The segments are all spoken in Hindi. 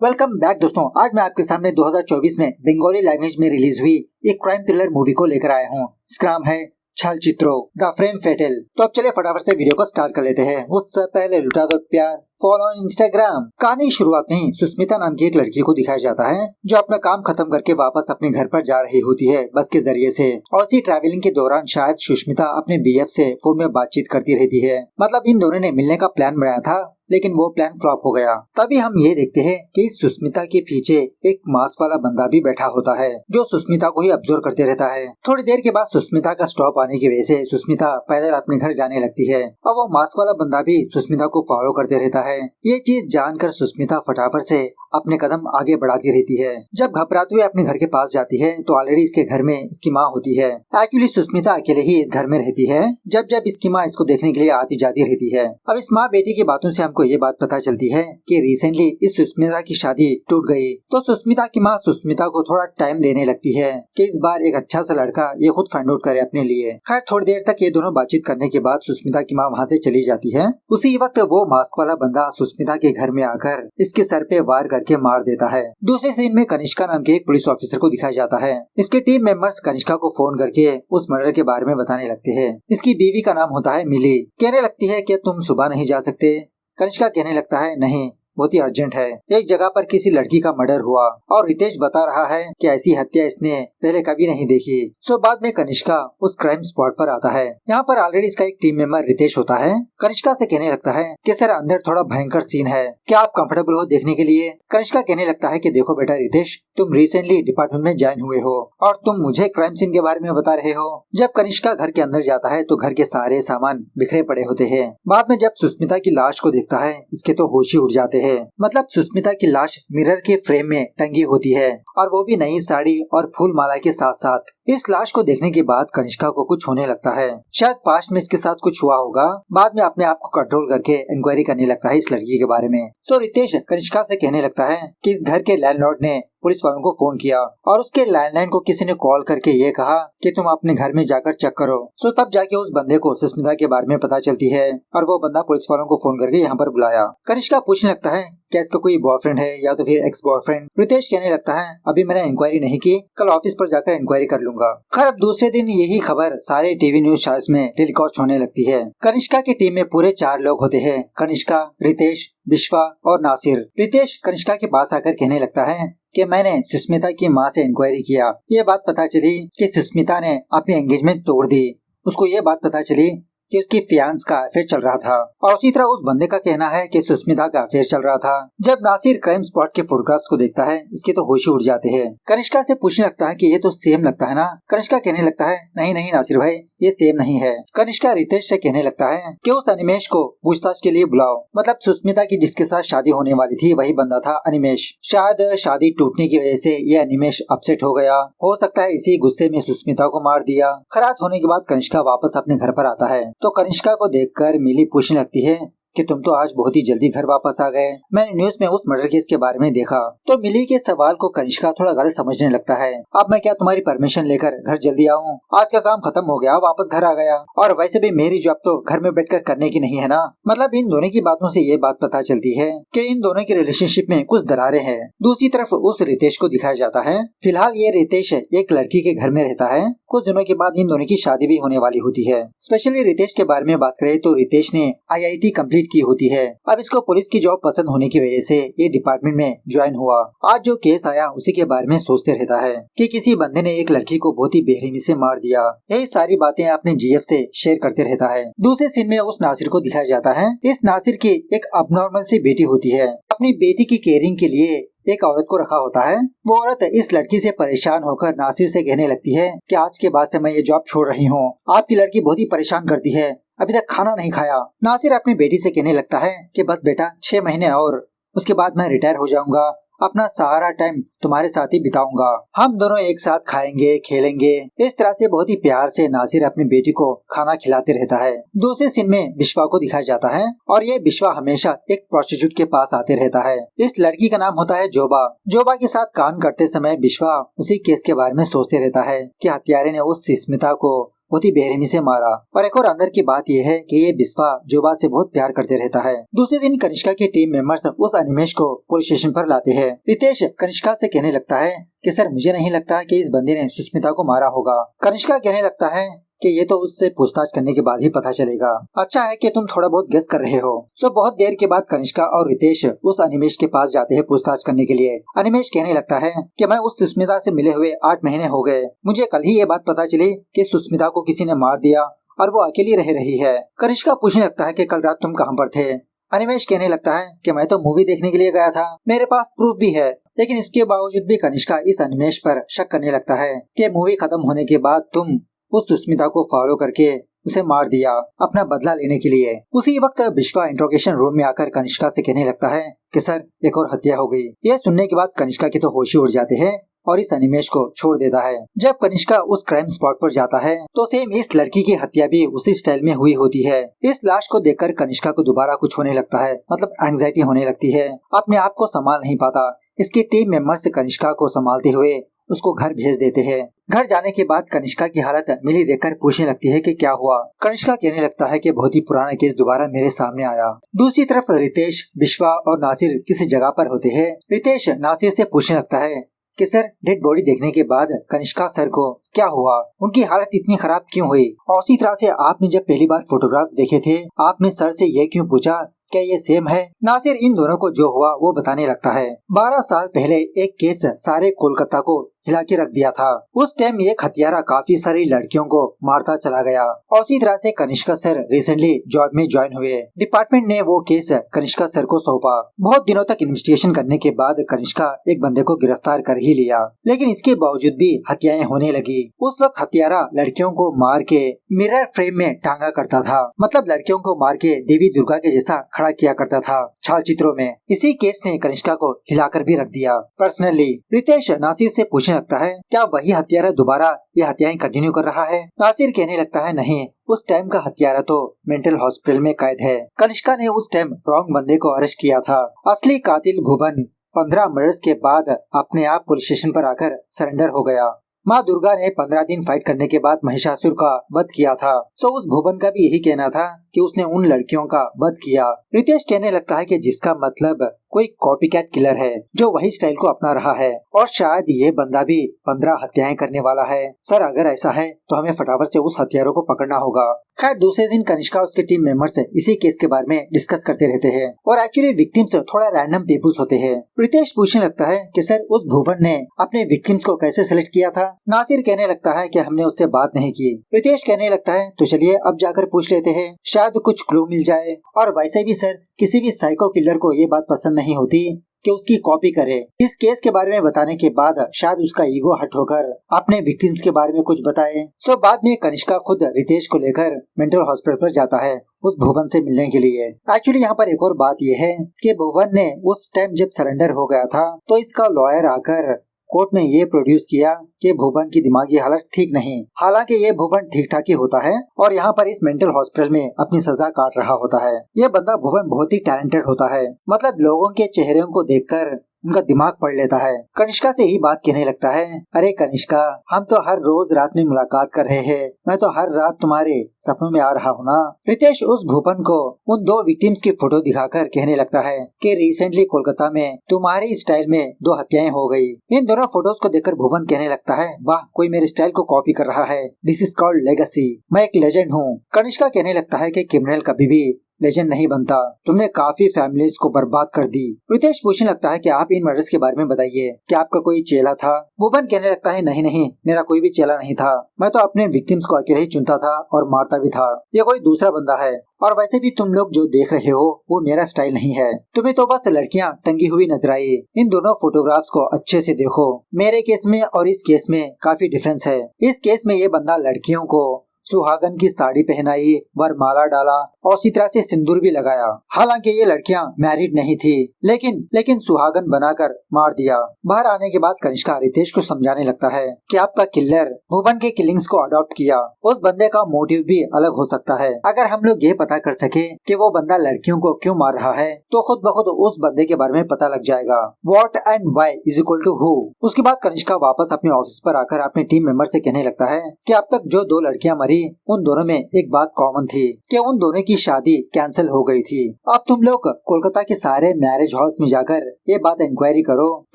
वेलकम बैक दोस्तों। आज मैं आपके सामने 2024 में बंगाली लैंग्वेज में रिलीज हुई एक क्राइम थ्रिलर मूवी को लेकर आया हूँ। इसका नाम है छल चित्रो द फ्रेम फेटल। तो अब चलिए फटाफट से वीडियो को स्टार्ट कर लेते हैं। उससे पहले लुटा दो प्यार, फॉलो ऑन इंस्टाग्राम। कहानी की शुरुआत में ही सुष्मिता नाम की एक लड़की को दिखाया जाता है जो अपना काम खत्म करके वापस अपने घर पर जा रही होती है बस के जरिए से। और इसी ट्रैवलिंग के दौरान शायद सुष्मिता अपने बीएफ से फोन में बातचीत करती रहती है। मतलब इन दोनों ने मिलने का प्लान बनाया था लेकिन वो प्लान फ्लॉप हो गया। तभी हम ये देखते हैं कि सुष्मिता के पीछे एक मास्क वाला बंदा भी बैठा होता है जो सुष्मिता को ही ऑब्जर्व करते रहता है। थोड़ी देर के बाद सुष्मिता का स्टॉप आने की वजह से सुष्मिता पैदल अपने घर जाने लगती है और वो मास्क वाला बंदा भी सुष्मिता को फॉलो करते रहता है। ये चीज जानकर सुष्मिता फटाफट से अपने कदम आगे बढ़ाती रहती है। जब घबराते हुए अपने घर के पास जाती है तो ऑलरेडी इसके घर में इसकी माँ होती है। एक्चुअली सुष्मिता अकेले ही इस घर में रहती है। जब जब इसकी माँ इसको देखने के लिए आती जाती रहती है। अब इस माँ बेटी की बातों से हमको ये बात पता चलती है कि रिसेंटली इस सुष्मिता की शादी टूट गई। तो सुष्मिता की माँ सुष्मिता को थोड़ा टाइम देने लगती है कि इस बार एक अच्छा सा लड़का ये खुद फाइंड आउट करे अपने लिए। खैर थोड़ी देर तक ये दोनों बातचीत करने के बाद सुष्मिता की माँ वहाँ से चली जाती है। उसी वक्त वो मास्क वाला बंदा सुष्मिता के घर में आकर इसके सर पे वार करके मार देता है। दूसरे सीन में कनिष्का नाम के एक पुलिस ऑफिसर को दिखाया जाता है। इसके टीम मेंबर्स कनिष्का को फोन करके उस मर्डर के बारे में बताने लगते हैं। इसकी बीवी का नाम होता है मिली। कहने लगती है कि तुम सुबह नहीं जा सकते। कनिष्का कहने लगता है नहीं, बहुत ही अर्जेंट है। एक जगह पर किसी लड़की का मर्डर हुआ और रितेश बता रहा है कि ऐसी हत्या इसने पहले कभी नहीं देखी। सो बाद में कनिष्का उस क्राइम स्पॉट पर आता है। यहाँ पर ऑलरेडी इसका एक टीम मेंबर रितेश होता है। कनिष्का से कहने लगता है कि सर अंदर थोड़ा भयंकर सीन है, क्या आप कंफर्टेबल हो देखने के लिए? कनिष्का कहने लगता है कि देखो बेटा रितेश, तुम रिसेंटली डिपार्टमेंट में ज्वाइन हुए हो और तुम मुझे क्राइम सीन के बारे में बता रहे हो। जब कनिष्का घर के अंदर जाता है तो घर के सारे सामान बिखरे पड़े होते हैं। बाद में जब सुष्मिता की लाश को देखता है इसके तो होश ही उड़ जाते हैं। मतलब सुष्मिता की लाश मिरर के फ्रेम में टंगी होती है और वो भी नई साड़ी और फूल माला के साथ साथ। इस लाश को देखने के बाद कनिष्का को कुछ होने लगता है। शायद पास्ट में इसके साथ कुछ हुआ होगा। बाद में अपने आप को कंट्रोल करके इंक्वायरी करने लगता है इस लड़की के बारे में। सो रितेश कनिष्का से कहने लगता है कि इस घर के लैंडलॉर्ड ने पुलिस वालों को फोन किया और उसके लैंडलाइन को किसी ने कॉल करके ये कहा कि तुम अपने घर में जाकर चेक करो। सो तब जाके उस बंदे को सुष्मिता के बारे में पता चलती है और वो बंदा पुलिस वालों को फोन करके यहाँ पर बुलाया। कनिष्का पूछने लगता है क्या इसका कोई बॉयफ्रेंड है या तो फिर एक्स बॉयफ्रेंड। रितेश कहने लगता है अभी मैंने इंक्वायरी नहीं की, कल ऑफिस पर जाकर इंक्वायरी कर लूंगा। खैर अब दूसरे दिन यही खबर सारे टीवी न्यूज चैनल्स में टेलीकास्ट होने लगती है। कनिष्का की टीम में पूरे 4 लोग होते हैं, कनिष्का, रितेश, विश्वा और नासिर। रितेश कनिष्का के पास आकर कहने लगता है कि मैंने सुष्मिता की माँ से इंक्वायरी किया। ये बात पता चली कि सुष्मिता ने अपनी एंगेजमेंट तोड़ दी। उसको ये बात पता चली कि उसकी फियांस का अफेयर चल रहा था और उसी तरह उस बंदे का कहना है कि सुष्मिता का अफेयर चल रहा था। जब नासिर क्राइम स्पॉट के फोटोग्राफ्स को देखता है इसके तो होश उड़ जाते हैं। कनिष्का से पूछने लगता है कि ये तो सेम लगता है ना? कनिष्का कहने लगता है नहीं नहीं नासिर भाई, ये सेम नहीं है। कनिष्का रितेश से कहने लगता है कि उस अनिमेश को पूछताछ के लिए बुलाओ। मतलब सुष्मिता की जिसके साथ शादी होने वाली थी वही बंदा था अनिमेश। शायद शादी टूटने की वजह से ये अनिमेश अपसेट हो गया, हो सकता है इसी गुस्से में सुष्मिता को मार दिया। खरात होने के बाद कनिष्का वापस अपने घर पर आता है तो कनिष्का को देखकर मिली पूछने लगती है कि तुम तो आज बहुत ही जल्दी घर वापस आ गए, मैंने न्यूज में उस मर्डर केस के बारे में देखा। तो मिली के सवाल को कनिष्का थोड़ा गलत समझने लगता है। अब मैं क्या तुम्हारी परमिशन लेकर घर जल्दी आऊँ? आज का काम खत्म हो गया, वापस घर आ गया। और वैसे भी मेरी जॉब तो घर में बैठकर करने की नहीं है ना। मतलब इन दोनों की बातों से ये बात पता चलती है कि इन दोनों की रिलेशनशिप में कुछ दरारें हैं। दूसरी तरफ उस रितेश को दिखाया जाता है। फिलहाल ये रितेश एक लड़की के घर में रहता है। कुछ दिनों के बाद इन दोनों की शादी भी होने वाली होती है। स्पेशली रितेश के बारे में बात करें तो रितेश ने IIT कंप्लीट की होती है। अब इसको पुलिस की जॉब पसंद होने की वजह से ये डिपार्टमेंट में ज्वाइन हुआ। आज जो केस आया उसी के बारे में सोचते रहता है कि किसी बंदे ने एक लड़की को बहुत ही बेरहमी से मार दिया। यही सारी बातें अपने GF से शेयर करते रहता है। दूसरे सीन में उस नासिर को दिखाया जाता है। इस नासिर की एक अबनॉर्मल सी बेटी होती है। अपनी बेटी की केयरिंग के लिए एक औरत को रखा होता है। वो औरत इस लड़की से परेशान होकर नासिर से कहने लगती है कि आज के बाद से मैं ये जॉब छोड़ रही हूँ, आपकी लड़की बहुत ही परेशान करती है, अभी तक खाना नहीं खाया। नासिर अपनी बेटी से कहने लगता है कि बस बेटा 6 महीने और उसके बाद मैं रिटायर हो जाऊंगा, अपना सारा टाइम तुम्हारे साथ ही बिताऊंगा, हम दोनों एक साथ खाएंगे खेलेंगे। इस तरह से बहुत ही प्यार से नासिर अपनी बेटी को खाना खिलाते रहता है। दूसरे सीन में विश्वा को दिखाया जाता है और ये विश्वा हमेशा एक प्रोस्टिट्यूट के पास आते रहता है। इस लड़की का नाम होता है जोबा। जोबा के साथ काम करते समय विश्वा उसी केस के बारे में सोचते रहता है कि हत्यारे ने उस सुष्मिता को बहुत ही बेरहमी से मारा। और एक और अंदर की बात यह है कि ये बिस्वा जोबा से बहुत प्यार करते रहता है। दूसरे दिन कनिष्का के टीम मेंबर्स उस अनिमेश को पुलिस स्टेशन पर लाते हैं। रितेश कनिष्का से कहने लगता है कि सर मुझे नहीं लगता कि इस बंदे ने सुष्मिता को मारा होगा। कनिष्का कहने लगता है कि ये तो उससे पूछताछ करने के बाद ही पता चलेगा। अच्छा है कि तुम थोड़ा बहुत गेस कर रहे हो। सो बहुत देर के बाद कनिष्का और रितेश उस अनिमेश के पास जाते हैं पूछताछ करने के लिए। अनिमेश कहने लगता है कि मैं उस सुष्मिता से मिले हुए 8 महीने हो गए। मुझे कल ही ये बात पता चली कि सुष्मिता को किसी ने मार दिया और वो अकेली रह रही है। कनिष्का पूछने लगता है कि कल रात तुम कहाँ पर थे। अनिमेश कहने लगता है कि मैं तो मूवी देखने के लिए गया था, मेरे पास प्रूफ भी है। लेकिन इसके बावजूद भी कनिष्का इस अनिमेश पर शक करने लगता है कि मूवी खत्म होने के बाद तुम उस सुष्मिता को फॉलो करके उसे मार दिया अपना बदला लेने के लिए। उसी वक्त विश्वा इंट्रोगेशन रूम में आकर कनिष्का से कहने लगता है कि सर एक और हत्या हो गई। यह सुनने के बाद कनिष्का के तो होश ही उड़ जाते हैं और इस अनिमेश को छोड़ देता है। जब कनिष्का उस क्राइम स्पॉट पर जाता है तो सेम इस लड़की की हत्या भी उसी स्टाइल में हुई होती है। इस लाश को देखकर कनिष्का को दोबारा कुछ होने लगता है, मतलब एंजाइटी होने लगती है। अपने आप को संभाल नहीं पाता। इसके टीम मेंबर्स कनिष्का को संभालते हुए उसको घर भेज देते हैं। घर जाने के बाद कनिष्का की हालत मिली देखकर पूछने लगती है कि क्या हुआ। कनिष्का कहने लगता है कि बहुत ही पुराना केस दोबारा मेरे सामने आया। दूसरी तरफ रितेश, विश्वा और नासिर किसी जगह पर होते हैं। रितेश नासिर से पूछने लगता है कि सर डेड बॉडी देखने के बाद कनिष्का सर को क्या हुआ, उनकी हालत इतनी खराब क्यों हुई। और उसी तरह से आपने जब पहली बार फोटोग्राफ देखे थे आपने सर से ये क्यों पूछा क्या ये सेम है। नासिर इन दोनों को जो हुआ वो बताने लगता है। 12 साल पहले एक केस सारे कोलकाता को हिला के रख दिया था। उस टाइम एक हत्यारा काफी सारी लड़कियों को मारता चला गया। और उसी तरह से कनिष्का सर रिसेंटली जॉब में ज्वाइन हुए। डिपार्टमेंट ने वो केस कनिष्का सर को सौंपा। बहुत दिनों तक इन्वेस्टिगेशन करने के बाद कनिष्का एक बंदे को गिरफ्तार कर ही लिया, लेकिन इसके बावजूद भी हत्याएं होने लगी। उस वक्त हत्यारा लड़कियों को मार के मिरर फ्रेम में टांगा करता था, मतलब लड़कियों को मार के देवी दुर्गा के जैसा खड़ा किया करता था छाल चित्रों में। इसी केस ने कनिष्का को हिलाकर भी रख दिया। पर्सनली रितेश नासिर से पूछने लगता है क्या वही हत्यारा दोबारा ये हत्याएं कंटिन्यू कर रहा है। नासिर कहने लगता है नहीं, उस टाइम का हत्यारा तो मेंटल हॉस्पिटल में कैद है। कनिष्का ने उस टाइम रॉन्ग बंदे को अरेस्ट किया था। असली कातिल भुवन 15 मर्डर्स के बाद अपने आप पुलिस स्टेशन पर आकर सरेंडर हो गया। माँ दुर्गा ने 15 दिन फाइट करने के बाद महिषासुर का वध किया था। सो उस भुवन का भी यही कहना था कि उसने उन लड़कियों का वध किया। रितेश कहने लगता है कि जिसका मतलब कोई कॉपी कैट किलर है जो वही स्टाइल को अपना रहा है और शायद ये बंदा भी 15 हत्याएं करने वाला है। सर अगर ऐसा है तो हमें फटाफट से उस हत्यारों को पकड़ना होगा। खैर दूसरे दिन कनिष्का उसके टीम मेंबर्स इसी केस के बारे में डिस्कस करते रहते हैं और एक्चुअली विक्टिम्स थोड़ा रैंडम पीपुल्स होते हैं। रितेश पूछने लगता है कि सर उस भुवन ने अपने विक्टिम्स को कैसे सिलेक्ट किया था। नासिर कहने लगता है कि हमने उससे बात नहीं की। रितेश कहने लगता है तो चलिए अब जाकर पूछ लेते हैं, शायद कुछ क्लू मिल जाए। और वैसे भी सर किसी भी साइको किलर को ये बात पसंद नहीं होती कि उसकी कॉपी करे। इस केस के बारे में बताने के बाद शायद उसका ईगो हट होकर अपने विक्टिम्स के बारे में कुछ बताए। सो बाद में कनिष्का खुद रितेश को लेकर मेंटल हॉस्पिटल पर जाता है उस भुवन से मिलने के लिए। एक्चुअली यहाँ पर एक और बात यह है कि भुवन ने उस टाइम जब सरेंडर हो गया था तो इसका लॉयर आकर कोर्ट में ये प्रोड्यूस किया कि भुवन की दिमागी हालत ठीक नहीं। हालांकि ये भुवन ठीक ठाक ही होता है और यहाँ पर इस मेंटल हॉस्पिटल में अपनी सजा काट रहा होता है। ये बंदा भुवन बहुत ही टैलेंटेड होता है, मतलब लोगों के चेहरों को देखकर उनका दिमाग पढ़ लेता है। कनिष्का से ही बात कहने लगता है, अरे कनिष्का हम तो हर रोज रात में मुलाकात कर रहे हैं, मैं तो हर रात तुम्हारे सपनों में आ रहा हूँ ना। रितेश उस भुवन को उन 2 विक्टिम्स की फोटो दिखाकर कहने लगता है कि रिसेंटली कोलकाता में तुम्हारी स्टाइल में 2 हत्याएं हो गई। इन दोनों फोटोज को देखकर भुवन कहने लगता है, वाह कोई मेरे स्टाइल को कॉपी कर रहा है, दिस इज कॉल्ड लेगेसी, मैं एक लेजेंड हूँ। कनिष्का कहने लगता है कि क्रिमिनल कभी भी लेजेंड नहीं बनता, तुमने काफी फैमिलीज को बर्बाद कर दी। रितेश पूछने लगता है कि आप इन मर्डर्स के बारे में बताइए, क्या आपका कोई चेला था। भुवन कहने लगता है नहीं मेरा कोई भी चेला नहीं था, मैं तो अपने विक्टिम्स को अकेले ही चुनता था और मारता भी था, ये कोई दूसरा बंदा है। और वैसे भी तुम लोग जो देख रहे हो वो मेरा स्टाइल नहीं है, तुम्हें तो बस लड़कियां टंगी हुई नजर आई। इन दोनों फोटोग्राफ्स को अच्छे से देखो, मेरे केस में और इस केस में काफी डिफरेंस है। इस केस में ये बंदा लड़कियों को सुहागन की साड़ी पहनाई, वरमाला डाला और उसी तरह से सिंदूर भी लगाया। हालांकि ये लड़कियां मैरिड नहीं थी, लेकिन सुहागन बनाकर मार दिया। बाहर आने के बाद कनिष्का रितेश को समझाने लगता है कि आपका किलर भुवन के किलिंग्स को अडॉप्ट किया। उस बंदे का मोटिव भी अलग हो सकता है। अगर हम लोग ये पता कर सके कि वो बंदा लड़कियों को क्यों मार रहा है तो खुद ब खुद उस बंदे के बारे में पता लग जाएगा। What and why is equal to who। उसके बाद कनिष्का वापस अपने ऑफिस पर आकर अपने टीम मेंबर से कहने लगता है कि अब तक जो 2 लड़कियां मरी उन दोनों में एक बात कॉमन थी कि उन दोनों की शादी कैंसिल हो गई थी। अब तुम लोग कोलकाता के सारे मैरिज हॉल्स में जाकर ये बात इंक्वायरी करो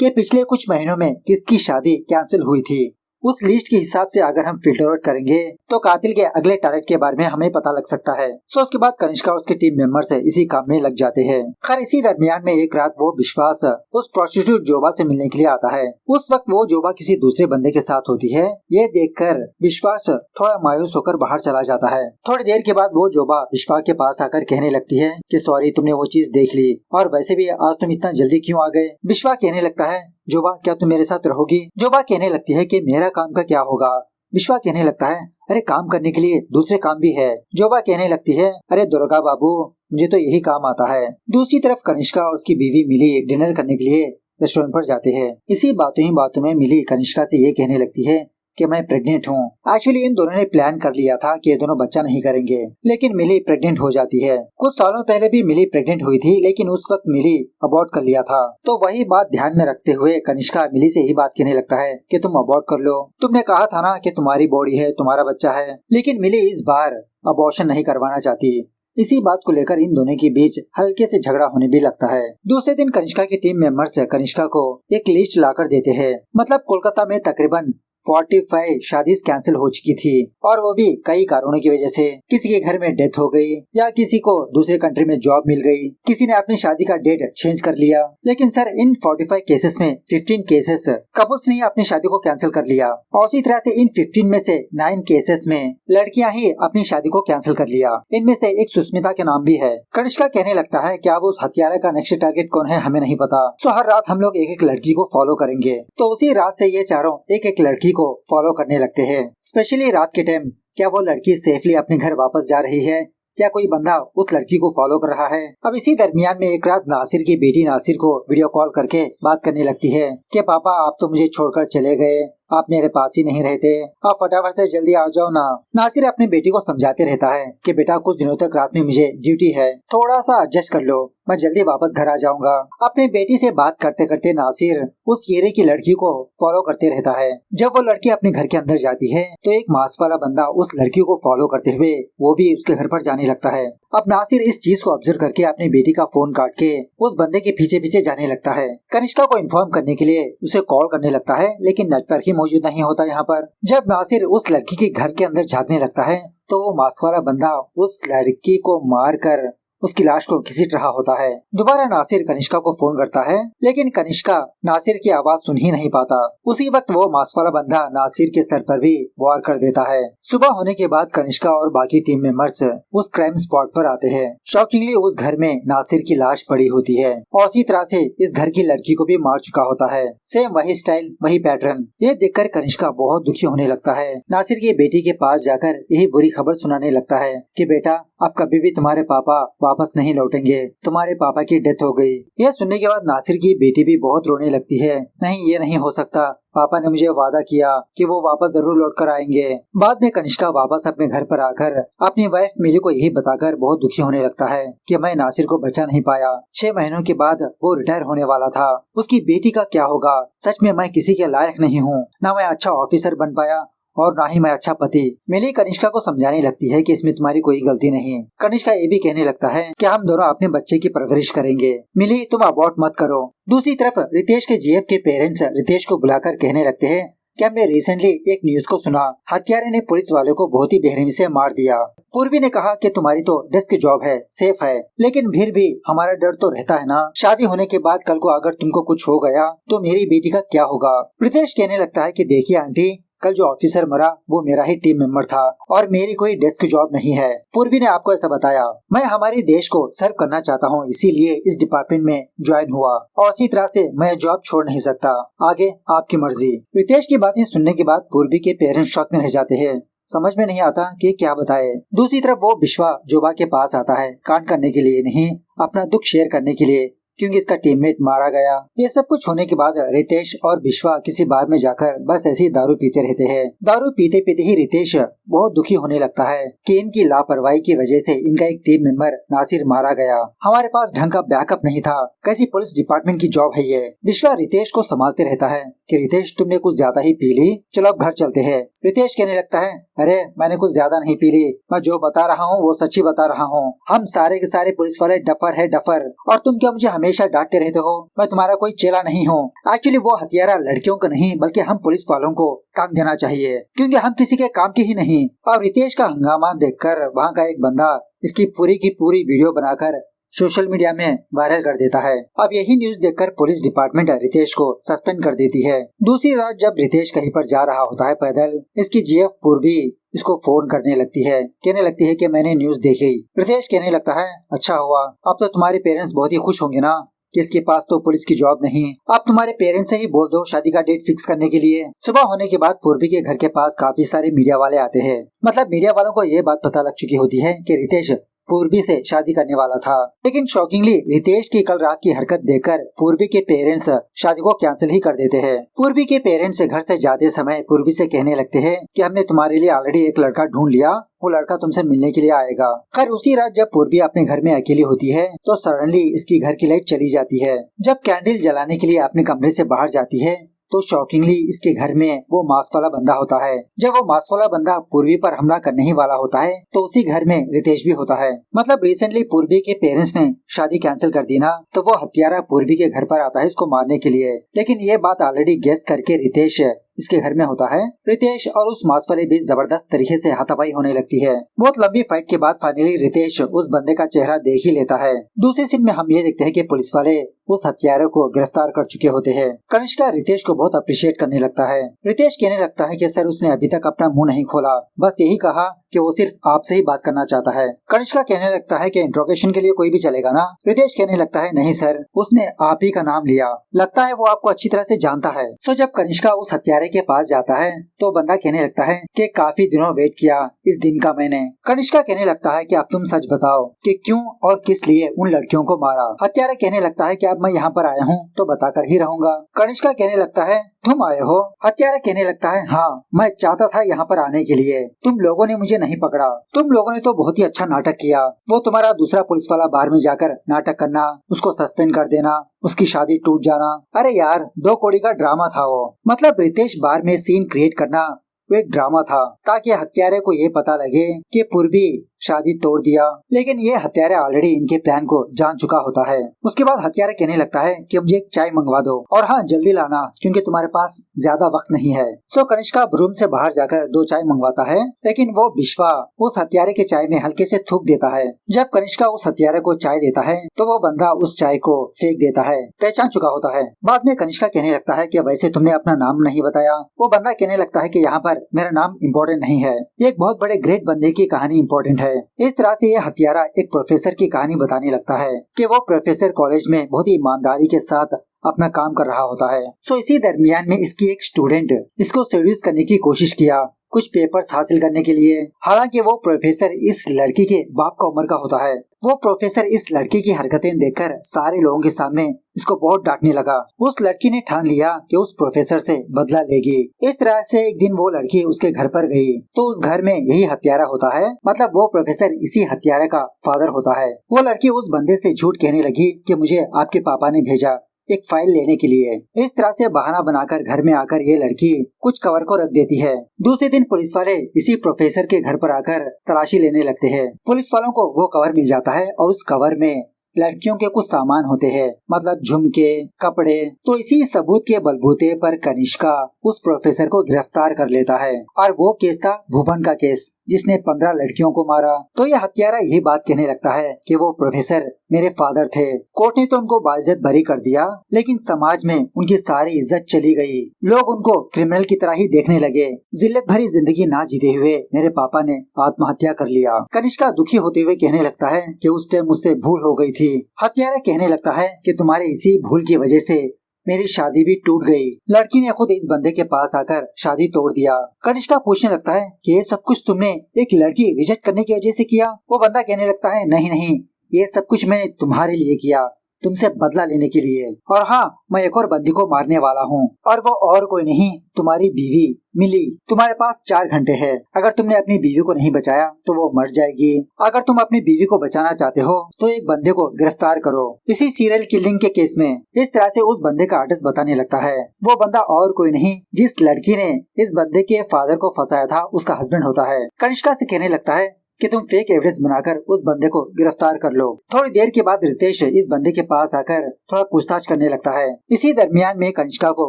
कि पिछले कुछ महीनों में किसकी शादी कैंसिल हुई थी। उस लिस्ट के हिसाब से अगर हम फिल्टर आउट करेंगे तो कातिल के अगले टारगेट के बारे में हमें पता लग सकता है। सो उसके बाद कनिष्का और उसके टीम मेंबर्स इसी काम में लग जाते हैं। खैर इसी दरमियान में एक रात वो विश्वास उस प्रोस्टिट्यूट जोबा से मिलने के लिए आता है। उस वक्त वो जोबा किसी दूसरे बंदे के साथ होती है। ये देखकर विश्वास थोड़ा मायूस होकर बाहर चला जाता है। थोड़ी देर के बाद वो जोबा विश्वास के पास आकर कहने लगती है कि सॉरी तुमने वो चीज देख ली, और वैसे भी आज तुम इतना जल्दी क्यों आ गए। विश्वास कहने लगता है जोबा क्या तुम मेरे साथ रहोगी। जोबा कहने लगती है कि मेरा काम का क्या होगा। विश्वा कहने लगता है अरे काम करने के लिए दूसरे काम भी है। जोबा कहने लगती है अरे दुर्गा बाबू मुझे तो यही काम आता है। दूसरी तरफ कनिष्का और उसकी बीवी मिली डिनर करने के लिए रेस्टोरेंट पर जाते हैं। इसी बातों में मिली कनिष्का से ये कहने लगती है कि मैं प्रेग्नेंट हूँ। एक्चुअली इन दोनों ने प्लान कर लिया था कि ये दोनों बच्चा नहीं करेंगे, लेकिन मिली प्रेग्नेंट हो जाती है। कुछ सालों पहले भी मिली प्रेग्नेंट हुई थी, लेकिन उस वक्त मिली अबॉर्ट कर लिया था। तो वही बात ध्यान में रखते हुए कनिष्का मिली से यही बात कहने लगता है कि तुम अबॉर्ट कर लो। तुमने कहा था ना कि तुम्हारी बॉडी है, तुम्हारा बच्चा है। लेकिन मिली इस बार अबॉर्शन नहीं करवाना चाहती। इसी बात को लेकर इन दोनों के बीच हल्के से झगड़ा होने भी लगता है। दूसरे दिन कनिष्का की टीम मेंबर्स कनिष्का को एक लिस्ट लाकर देते हैं। मतलब कोलकाता में तकरीबन 45 शादी कैंसिल हो चुकी थी, और वो भी कई कारणों की वजह से। किसी के घर में डेथ हो गई, या किसी को दूसरे कंट्री में जॉब मिल गई, किसी ने अपनी शादी का डेट चेंज कर लिया। लेकिन सर इन 45 केसेस में 15 केसेस कपल्स ने अपनी शादी को कैंसिल कर लिया, और उसी तरह से इन 15 में से 9 केसेस में लड़कियां ही अपनी शादी को कैंसिल कर लिया। इनमें से एक सुष्मिता के नाम भी है। कनिष्का कहने लगता है कि अब उस हत्यारे का नेक्स्ट टारगेट कौन है हमें नहीं पता। सो हर रात हम लोग एक एक लड़की को फॉलो करेंगे। तो उसी रात से ये चारों एक एक लड़की को फॉलो करने लगते हैं। स्पेशली रात के टाइम क्या वो लड़की सेफली अपने घर वापस जा रही है, क्या कोई बंदा उस लड़की को फॉलो कर रहा है। अब इसी दरमियान में एक रात नासिर की बेटी नासिर को वीडियो कॉल करके बात करने लगती है कि पापा आप तो मुझे छोड़कर चले गए, आप मेरे पास ही नहीं रहते, आप फटाफट से जल्दी आ जाओ ना। नासिर अपनी बेटी को समझाते रहता है कि बेटा कुछ दिनों तक रात में मुझे ड्यूटी है, थोड़ा सा एडजस्ट कर लो, मैं जल्दी वापस घर आ जाऊंगा। अपनी बेटी से बात करते करते नासिर उस येरे की लड़की को फॉलो करते रहता है। जब वो लड़की अपने घर के अंदर जाती है तो एक मास्क वाला बंदा उस लड़की को फॉलो करते हुए वो भी उसके घर पर जाने लगता है। अब नासिर इस चीज को ऑब्जर्व करके अपनी बेटी का फोन काट के उस बंदे के पीछे पीछे जाने लगता है। कनिष्का को इन्फॉर्म करने के लिए उसे कॉल करने लगता है, लेकिन नेटवर्क ही मौजूद नहीं होता यहाँ पर। जब नासिर उस लड़की के घर के अंदर झांकने लगता है तो वो मास्क वाला बंदा उस लड़की को मार कर उसकी लाश को घसीट रहा होता है। दोबारा नासिर कनिष्का को फोन करता है, लेकिन कनिष्का नासिर की आवाज सुन ही नहीं पाता। उसी वक्त वो मास्क वाला बंदा नासिर के सर पर भी वार कर देता है। सुबह होने के बाद कनिष्का और बाकी टीम मेंबर्स उस क्राइम स्पॉट पर आते हैं। शॉकिंगली उस घर में नासिर की लाश पड़ी होती है, और उसी तरह से इस घर की लड़की को भी मार चुका होता है। सेम वही स्टाइल, वही पैटर्न। ये देखकर कनिष्का बहुत दुखी होने लगता है। नासिर की बेटी के पास जाकर यही बुरी खबर सुनाने लगता है कि बेटा अब कभी भी तुम्हारे पापा वापस नहीं लौटेंगे, तुम्हारे पापा की डेथ हो गई। यह सुनने के बाद नासिर की बेटी भी बहुत रोने लगती है। नहीं ये नहीं हो सकता, पापा ने मुझे वादा किया कि वो वापस जरूर लौट कर आएंगे। बाद में कनिष्का वापस अपने घर पर आकर अपनी वाइफ मिली को यही बताकर बहुत दुखी होने लगता है कि मैं नासिर को बचा नहीं पाया। 6 महीनों के बाद वो रिटायर होने वाला था, उसकी बेटी का क्या होगा। सच में मैं किसी के लायक नहीं हूँ, ना मैं अच्छा ऑफिसर बन पाया और ना ही मैं अच्छा पति। मिली कनिष्का को समझाने लगती है कि इसमें तुम्हारी कोई गलती नहीं। कनिष्का ये भी कहने लगता है कि हम दोनों अपने बच्चे की परवरिश करेंगे, मिली तुम अबॉर्ट मत करो। दूसरी तरफ रितेश के जीएफ के पेरेंट्स रितेश को बुलाकर कहने लगते हैं कि हमने रिसेंटली एक न्यूज को सुना, हत्यारे ने पुलिस वाले को बहुत ही बेरहमी से मार दिया। पूर्वी ने कहा कि तुम्हारी तो डेस्क जॉब है, सेफ है, लेकिन फिर भी हमारा डर तो रहता है ना। शादी होने के बाद कल को अगर तुमको कुछ हो गया तो मेरी बेटी का क्या होगा। रितेश कहने लगता है कि देखिए आंटी, कल जो ऑफिसर मरा वो मेरा ही टीम मेंबर था और मेरी कोई डेस्क जॉब नहीं है। पूर्वी ने आपको ऐसा बताया। मैं हमारे देश को सर्व करना चाहता हूँ, इसीलिए इस डिपार्टमेंट में ज्वाइन हुआ और इसी तरह से मैं जॉब छोड़ नहीं सकता। आगे आपकी मर्जी। रितेश की बातें सुनने के बाद पूर्वी के पेरेंट्स शॉक में रह जाते हैं। समझ में नहीं आता कि क्या बताए। दूसरी तरफ वो विश्वा जोबा के पास आता है कांड करने के लिए नहीं, अपना दुख शेयर करने के लिए, क्योंकि इसका टीममेट मारा गया। ये सब कुछ होने के बाद रितेश और विश्वा किसी बार में जाकर बस ऐसी दारू पीते रहते हैं। दारू पीते पीते ही रितेश बहुत दुखी होने लगता है कि इनकी लापरवाही की वजह से इनका एक टीम मेंबर नासिर मारा गया। हमारे पास ढंग का बैकअप नहीं था, कैसी पुलिस डिपार्टमेंट की जॉब है ये। विश्वा रितेश को संभालते रहता है कि रितेश तुमने कुछ ज्यादा ही पी ली, चलो अब घर चलते हैं। रितेश कहने लगता है, अरे मैंने कुछ ज्यादा नहीं पी ली, मैं जो बता रहा हूँ वो सच्ची बता रहा हूँ। हम सारे के सारे पुलिस वाले डफर है डफर, और तुम क्या मुझे हमेशा डांटते रहते हो। मैं तुम्हारा कोई चेला नहीं हूँ। एक्चुअली वो हथियारा लड़कियों का नहीं बल्कि हम पुलिस वालों को काम देना चाहिए, क्योंकि हम किसी के काम के ही नहीं। अब रितेश का हंगामा देखकर वहाँ का एक बंदा इसकी पूरी की पूरी वीडियो बनाकर सोशल मीडिया में वायरल कर देता है। अब यही न्यूज देखकर पुलिस डिपार्टमेंट रितेश को सस्पेंड कर देती है। दूसरी रात जब रितेश कहीं पर जा रहा होता है पैदल, इसकी जीएफ पूर्वी इसको फोन करने लगती है, कहने लगती है कि मैंने न्यूज देखी। रितेश कहने लगता है, अच्छा हुआ, अब तो तुम्हारे पेरेंट्स बहुत ही खुश होंगे ना कि इसके पास तो पुलिस की जॉब नहीं। अब तुम्हारे पेरेंट्स से ही बोल दो शादी का डेट फिक्स करने के लिए। सुबह होने के बाद पूर्वी के घर के पास काफी सारे मीडिया वाले आते हैं। मतलब मीडिया वालों को ये बात पता लग चुकी होती है कि रितेश पूर्वी से शादी करने वाला था, लेकिन शॉकिंगली रितेश की कल रात की हरकत देखकर पूर्वी के पेरेंट्स शादी को कैंसिल ही कर देते हैं। पूर्वी के पेरेंट्स घर से जाते समय पूर्वी से कहने लगते हैं कि हमने तुम्हारे लिए ऑलरेडी एक लड़का ढूंढ लिया, वो लड़का तुमसे मिलने के लिए आएगा। खैर उसी रात जब पूर्वी अपने घर में अकेली होती है तो सडनली इसकी घर की लाइट चली जाती है। जब कैंडल जलाने के लिए अपने कमरे से बाहर जाती है तो शॉकिंगली इसके घर में वो मास्क वाला बंदा होता है। जब वो मास्क वाला बंदा पूर्वी पर हमला करने ही वाला होता है तो उसी घर में रितेश भी होता है। मतलब रिसेंटली पूर्वी के पेरेंट्स ने शादी कैंसिल कर दी ना, तो वो हत्यारा पूर्वी के घर पर आता है इसको मारने के लिए। लेकिन ये बात ऑलरेडी गेस करके रितेश इसके घर में होता है। रितेश और उस मास्क वाले बीच जबरदस्त तरीके से हाथापाई होने लगती है। बहुत लंबी फाइट के बाद फाइनली रितेश उस बंदे का चेहरा देख ही लेता है। दूसरे सीन में हम ये देखते हैं कि पुलिस वाले उस हत्यारे को गिरफ्तार कर चुके होते हैं। कनिष्का रितेश को बहुत अप्रिशिएट करने लगता है। रितेश कहने लगता है कि सर उसने अभी तक अपना मुंह नहीं खोला, बस यही कहा कि वो सिर्फ आपसे ही बात करना चाहता है। कनिष्का कहने लगता है कि इंट्रोगेशन के लिए कोई भी चलेगा ना। रितेश कहने लगता है नहीं सर, उसने आप ही का नाम लिया, लगता है वो आपको अच्छी तरह से जानता है। तो जब कनिष्का उस हत्यारे के पास जाता है तो बंदा कहने लगता है कि काफी दिनों वेट किया इस दिन का मैंने। कनिष्का कहने लगता है कि अब तुम सच बताओ कि क्यों और किस लिए उन लड़कियों को मारा। हत्यारा कहने लगता है कि अब मैं यहाँ पर आया हूँ तो बताकर ही रहूंगा। कनिष्का कहने लगता है तुम आए हो। हत्यारा कहने लगता है हाँ, मैं चाहता था यहाँ पर आने के लिए, तुम लोगों ने मुझे नहीं पकड़ा। तुम लोगों ने तो बहुत ही अच्छा नाटक किया। वो तुम्हारा दूसरा पुलिस वाला बार में जाकर नाटक करना, उसको सस्पेंड कर देना, उसकी शादी टूट जाना, अरे यार 2 कौड़ी का ड्रामा था वो। मतलब रितेश बार में सीन क्रिएट करना वो एक ड्रामा था ताकि हत्यारे को ये पता लगे कि पूर्वी शादी तोड़ दिया। लेकिन ये हत्यारा ऑलरेडी इनके प्लान को जान चुका होता है। उसके बाद हत्यारा कहने लगता है कि मुझे एक चाय मंगवा दो और हाँ जल्दी लाना क्योंकि तुम्हारे पास ज्यादा वक्त नहीं है। सो कनिष्का रूम से बाहर जाकर 2 चाय मंगवाता है, लेकिन वो विश्वा उस हत्यारे के चाय में हल्के से थूक देता है। जब कनिष्का उस हत्यारे को चाय देता है तो वो बंदा उस चाय को फेंक देता है, पहचान चुका होता है। बाद में कनिष्का कहने लगता है कि वैसे तुमने अपना नाम नहीं बताया। वो बंदा कहने लगता है कि यहाँ पर मेरा नाम इम्पोर्टेंट नहीं है, एक बहुत बड़े ग्रेट बंदे की कहानी इम्पोर्टेंट है। इस तरह से ये हत्यारा एक प्रोफेसर की कहानी बताने लगता है कि वो प्रोफेसर कॉलेज में बहुत ही ईमानदारी के साथ अपना काम कर रहा होता है। सो इसी दरमियान में इसकी एक स्टूडेंट इसको सेड्यूस करने की कोशिश किया कुछ पेपर्स हासिल करने के लिए। हालांकि वो प्रोफेसर इस लड़की के बाप का उम्र का होता है। वो प्रोफेसर इस लड़की की हरकतें देखकर सारे लोगों के सामने इसको बहुत डांटने लगा। उस लड़की ने ठान लिया कि उस प्रोफेसर से बदला लेगी। इस तरह से एक दिन वो लड़की उसके घर पर गई तो उस घर में यही हत्यारा होता है। मतलब वो प्रोफेसर इसी हत्यारा का फादर होता है। वो लड़की उस बंदे से झूठ कहने लगी कि मुझे आपके पापा ने भेजा एक फाइल लेने के लिए। इस तरह से बहाना बनाकर घर में आकर ये लड़की कुछ कवर को रख देती है। दूसरे दिन पुलिस वाले इसी प्रोफेसर के घर पर आकर तलाशी लेने लगते हैं। पुलिस वालों को वो कवर मिल जाता है और उस कवर में लड़कियों के कुछ सामान होते हैं, मतलब झुमके, कपड़े। तो इसी सबूत के बलबूते पर कनिष्का उस प्रोफेसर को गिरफ्तार कर लेता है और वो केस था भुवन का केस जिसने 15 लड़कियों को मारा। तो ये हत्यारा यही बात कहने लगता है कि वो प्रोफेसर मेरे फादर थे। कोर्ट ने तो उनको बाइज्जत बरी कर दिया, लेकिन समाज में उनकी सारी इज्जत चली गई। लोग उनको क्रिमिनल की तरह ही देखने लगे। जिल्लत भरी जिंदगी ना जीते हुए मेरे पापा ने आत्महत्या कर लिया। कनिष्का दुखी होते हुए कहने लगता है कि उस टाइम मुझसे भूल हो गई थी। हत्यारा कहने लगता है कि तुम्हारे इसी भूल की वजह से मेरी शादी भी टूट गई। लड़की ने खुद इस बंदे के पास आकर शादी तोड़ दिया। कनिष्का पूछने लगता है कि ये सब कुछ तुमने एक लड़की रिजेक्ट करने की वजह से किया। वो बंदा कहने लगता है नहीं नहीं, ये सब कुछ मैंने तुम्हारे लिए किया, तुमसे बदला लेने के लिए। और हाँ, मैं एक और बंदी को मारने वाला हूँ, और वो और कोई नहीं, तुम्हारी बीवी मिली। तुम्हारे पास 4 घंटे है। अगर तुमने अपनी बीवी को नहीं बचाया तो वो मर जाएगी। अगर तुम अपनी बीवी को बचाना चाहते हो तो एक बंदे को गिरफ्तार करो। इसी सीरियल किलिंग के केस में इस तरह से उस बंदे का एड्रेस बताने लगता है। वो बंदा और कोई नहीं, जिस लड़की ने इस बंदे के फादर को फंसाया था उसका हस्बैंड होता है। कनिष्का से कहने लगता है कि तुम फेक एविडेंस बनाकर उस बंदे को गिरफ्तार कर लो। थोड़ी देर के बाद रितेश इस बंदे के पास आकर थोड़ा पूछताछ करने लगता है। इसी दरमियान में कनिष्का को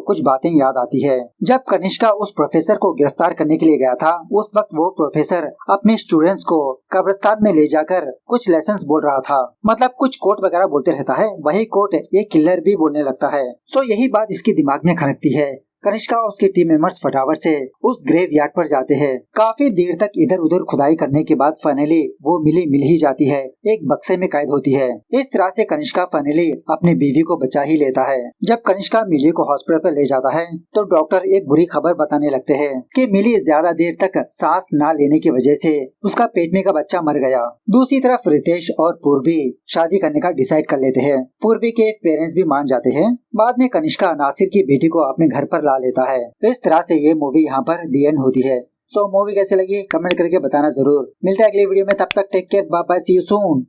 कुछ बातें याद आती है। जब कनिष्का उस प्रोफेसर को गिरफ्तार करने के लिए गया था, उस वक्त वो प्रोफेसर अपने स्टूडेंट्स को कब्रिस्तान में ले जाकर कुछ लेसन्स बोल रहा था। मतलब कुछ कोट वगैरह बोलते रहता है, वही कोट एक किलर भी बोलने लगता है। सो यही बात इसके दिमाग में खनकती है। कनिष्का और उसके टीम मेंबर्स फटाफट से उस ग्रेव यार्ड पर जाते हैं। काफी देर तक इधर उधर खुदाई करने के बाद फाइनली वो मिली मिल ही जाती है, एक बक्से में कैद होती है। इस तरह से कनिष्का फाइनली अपनी बीवी को बचा ही लेता है। जब कनिष्का मिली को हॉस्पिटल पर ले जाता है तो डॉक्टर एक बुरी खबर बताने लगते हैं कि मिली ज्यादा देर तक सांस न लेने की वजह से उसका पेट में का बच्चा मर गया। दूसरी तरफ रितेश और पूर्वी शादी करने का डिसाइड कर लेते हैं। पूर्वी के पेरेंट्स भी मान जाते हैं। बाद में कनिष्का नासिर की बेटी को अपने घर पर ला लेता है। इस तरह से ये मूवी यहाँ पर दी एंड होती है। सो मूवी कैसे लगी कमेंट करके बताना जरूर। मिलते हैं अगली वीडियो में, तब तक take care, bye bye, see you soon.